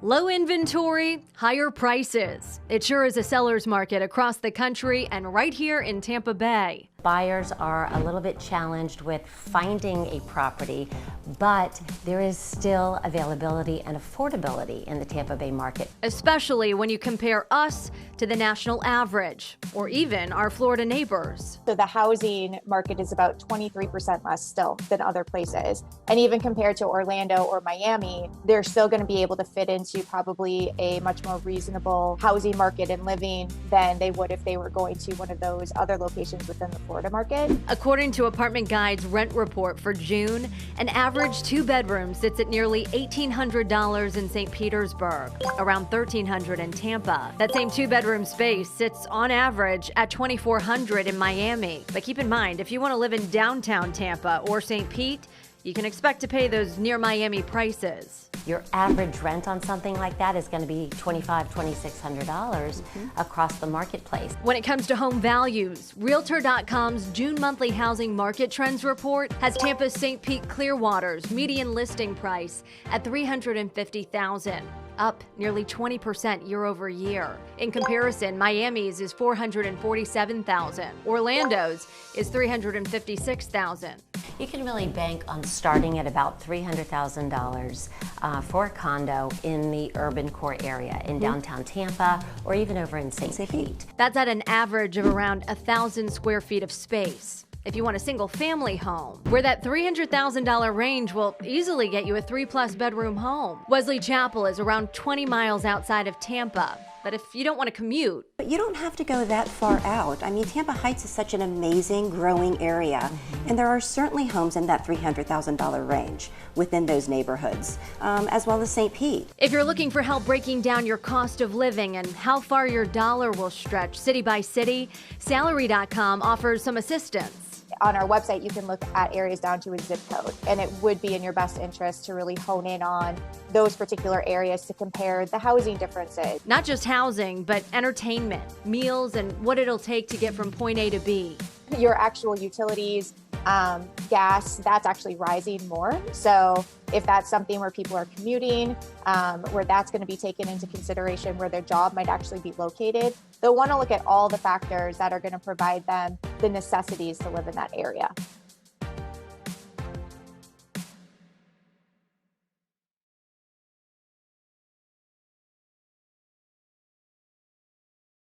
Low inventory, higher prices. It sure is a seller's market across the country and right here in Tampa Bay. Buyers are a little bit challenged with finding a property, but there is still availability and affordability in the Tampa Bay market. Especially when you compare us to the national average, or even our Florida neighbors. So the housing market is about 23% less still than other places. And even compared to Orlando or Miami, they're still going to be able to fit into probably a much more reasonable housing market and living than they would if they were going to one of those other locations within the Florida market. According to Apartment Guide's rent report for June, an average two-bedroom sits at nearly $1,800 in St. Petersburg, around $1,300 in Tampa. That same two-bedroom space sits on average at $2,400 in Miami. But keep in mind, if you want to live in downtown Tampa or St. Pete, you can expect to pay those near Miami prices. Your average rent on something like that is going to be $2,500, $2,600 across the marketplace. When it comes to home values, Realtor.com's June monthly housing market trends report has Tampa's St. Pete Clearwater's median listing price at $350,000. Up nearly 20% year over year. In comparison, Miami's is $447,000. Orlando's is $356,000. You can really bank on starting at about $300,000 for a condo in the urban core area in downtown Tampa or even over in St. Pete. That's at an average of around 1,000 square feet of space. If you want a single family home, where that $300,000 range will easily get you a 3+ bedroom home. Wesley Chapel is around 20 miles outside of Tampa. But if you don't want to commute. But you don't have to go that far out. I mean, Tampa Heights is such an amazing growing area, and there are certainly homes in that $300,000 range within those neighborhoods, as well as St. Pete. If you're looking for help breaking down your cost of living and how far your dollar will stretch city by city, Salary.com offers some assistance. On our website, you can look at areas down to a zip code, and it would be in your best interest to really hone in on those particular areas to compare the housing differences. Not just housing, but entertainment, meals, and what it'll take to get from point A to B. Your actual utilities, gas, that's actually rising more. So if that's something where people are commuting, where that's going to be taken into consideration, where their job might actually be located, they'll want to look at all the factors that are going to provide them the necessities to live in that area.